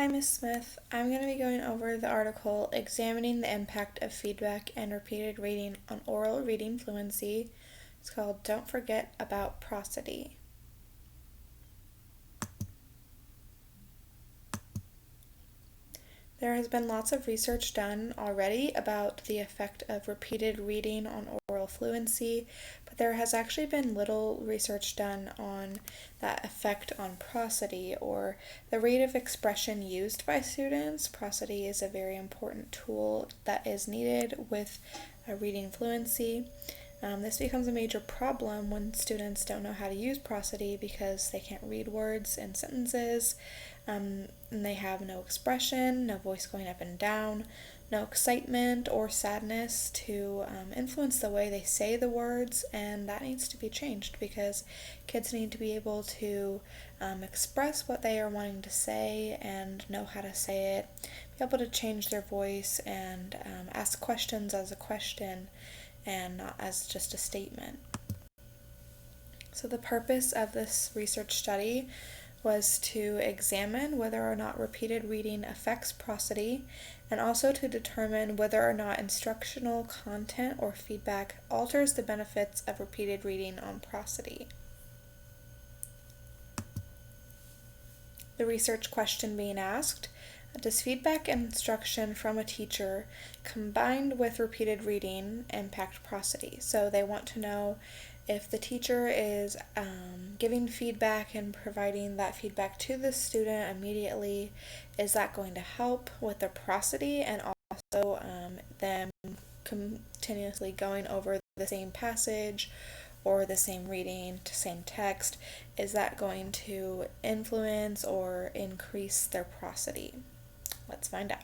Hi, Miss Smith. I'm going to be going over the article Examining the Impact of Feedback and Repeated Reading on Oral Reading Fluency. It's called Don't Forget About Prosody. There has been lots of research done already about the effect of repeated reading on oral fluency, but there has actually been little research done on that effect on prosody, or the rate of expression used by students. Prosody is a very important tool that is needed with reading fluency. This becomes a major problem when students don't know how to use prosody because they can't read words and sentences, and they have no expression, no voice going up and down, no excitement or sadness to influence the way they say the words, and that needs to be changed because kids need to be able to express what they are wanting to say and know how to say it, be able to change their voice and ask questions as a question and not as just a statement. So the purpose of this research study was to examine whether or not repeated reading affects prosody, and also to determine whether or not instructional content or feedback alters the benefits of repeated reading on prosody. The research question being asked: does feedback and instruction from a teacher combined with repeated reading impact prosody? So they want to know if the teacher is giving feedback and providing that feedback to the student immediately, is that going to help with their prosody, and also them continuously going over the same passage or the same reading to same text, is that going to influence or increase their prosody? Let's find out.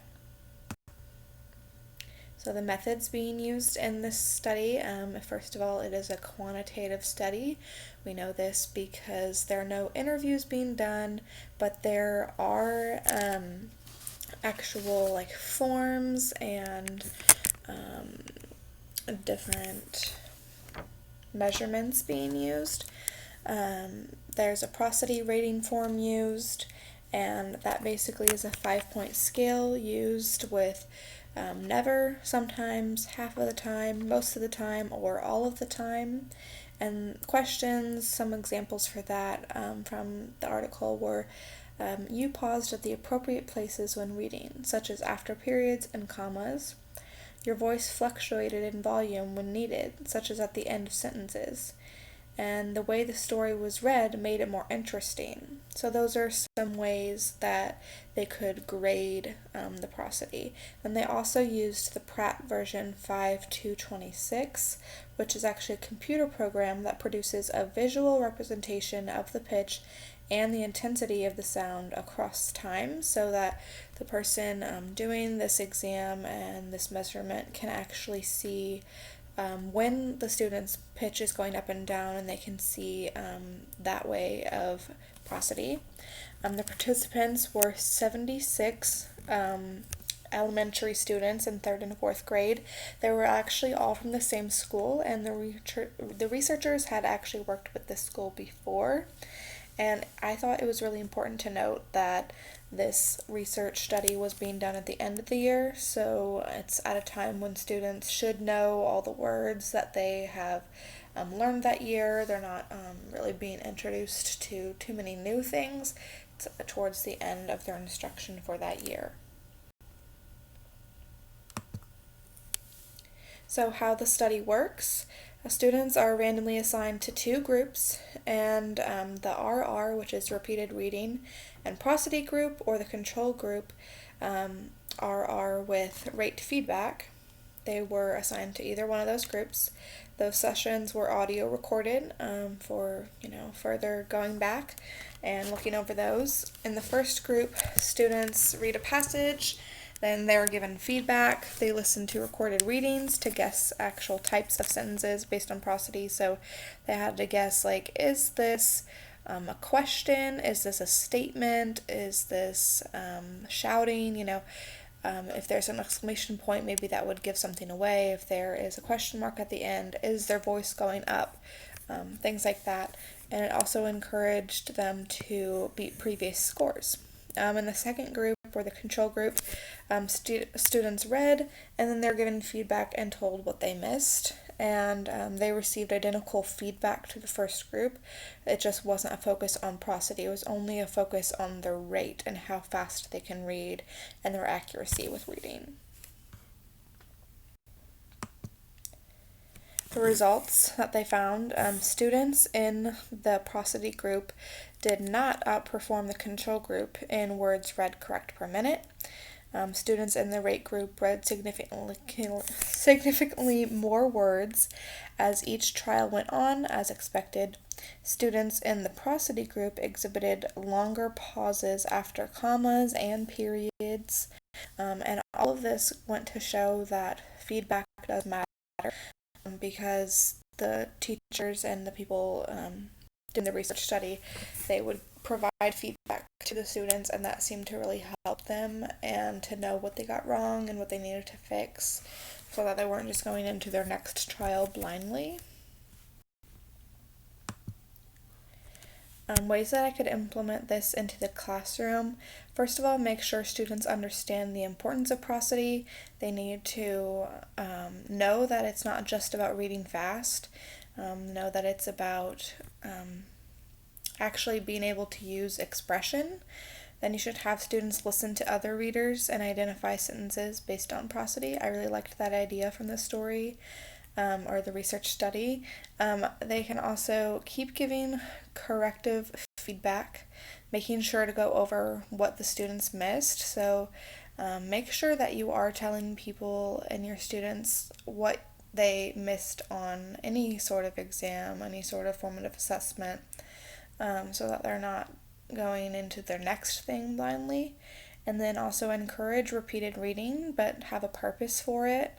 So the methods being used in this study, first of all, it is a quantitative study. We know this because there are no interviews being done, but there are actual forms and different measurements being used. There's a prosody rating form used, and that basically is a 5-point scale used with never, sometimes, half of the time, most of the time, or all of the time. And questions, some examples for that from the article were: you paused at the appropriate places when reading, such as after periods and commas. Your voice fluctuated in volume when needed, such as at the end of sentences. And the way the story was read made it more interesting. So those are some ways that they could grade the prosody. And they also used the Pratt version 5.226, which is actually a computer program that produces a visual representation of the pitch and the intensity of the sound across time, so that the person doing this exam and this measurement can actually see when the student's pitch is going up and down, and they can see that way of prosody. The participants were 76 elementary students in 3rd and 4th grade. They were actually all from the same school, and the researchers had actually worked with this school before. And I thought it was really important to note that this research study was being done at the end of the year, so it's at a time when students should know all the words that they have learned that year. They're not really being introduced to too many new things. It's towards the end of their instruction for that year. So how the study works: students are randomly assigned to 2 groups, and the RR, which is repeated reading, and prosody group, or the control group, RR with rate feedback. They were assigned to either one of those groups. Those sessions were audio recorded for further going back and looking over those. In the first group, students read a passage. Then they were given feedback. They listened to recorded readings to guess actual types of sentences based on prosody. So they had to guess, is this a question? Is this a statement? Is this shouting? If there's an exclamation point, maybe that would give something away. If there is a question mark at the end, is their voice going up? Things like that. And it also encouraged them to beat previous scores. In the second group, or the control group. Students read, and then they're given feedback and told what they missed. And they received identical feedback to the first group. It just wasn't a focus on prosody. It was only a focus on their rate and how fast they can read and their accuracy with reading. The results that they found, students in the prosody group did not outperform the control group in words read correct per minute. Students in the rate group read significantly more words as each trial went on, as expected. Students in the prosody group exhibited longer pauses after commas and periods, and all of this went to show that feedback does matter, because the teachers and the people doing the research study, they would provide feedback to the students, and that seemed to really help them and to know what they got wrong and what they needed to fix, so that they weren't just going into their next trial blindly. Ways that I could implement this into the classroom. First of all, make sure students understand the importance of prosody. They need to know that it's not just about reading fast, know that it's about actually being able to use expression. Then you should have students listen to other readers and identify sentences based on prosody. I really liked that idea from the story. Or the research study. They can also keep giving corrective feedback, making sure to go over what the students missed. So make sure that you are telling people and your students what they missed on any sort of exam, any sort of formative assessment, so that they're not going into their next thing blindly. And then also encourage repeated reading, but have a purpose for it.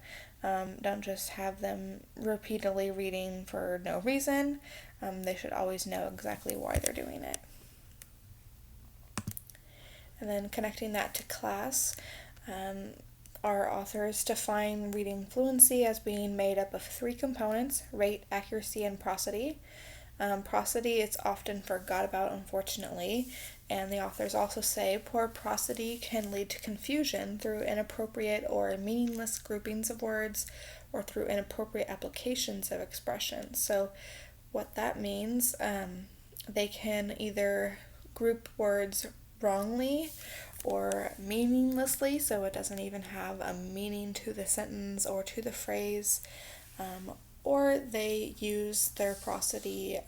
Don't just have them repeatedly reading for no reason. They should always know exactly why they're doing it. And then connecting that to class, our authors define reading fluency as being made up of 3 components: rate, accuracy, and prosody. Prosody is often forgot about, unfortunately, and the authors also say poor prosody can lead to confusion through inappropriate or meaningless groupings of words or through inappropriate applications of expressions. So what that means, they can either group words wrongly or meaninglessly, so it doesn't even have a meaning to the sentence or to the phrase, or they use their prosody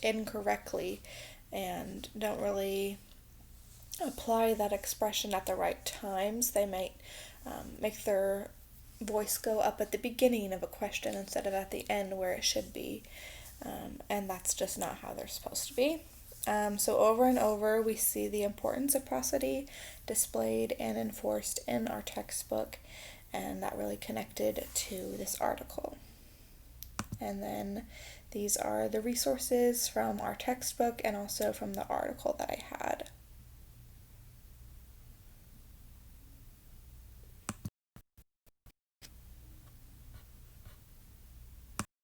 incorrectly and don't really apply that expression at the right times. They might make their voice go up at the beginning of a question instead of at the end where it should be, and that's just not how they're supposed to be. So over and over we see the importance of prosody displayed and enforced in our textbook, and that really connected to this article. And then these are the resources from our textbook and also from the article that I had.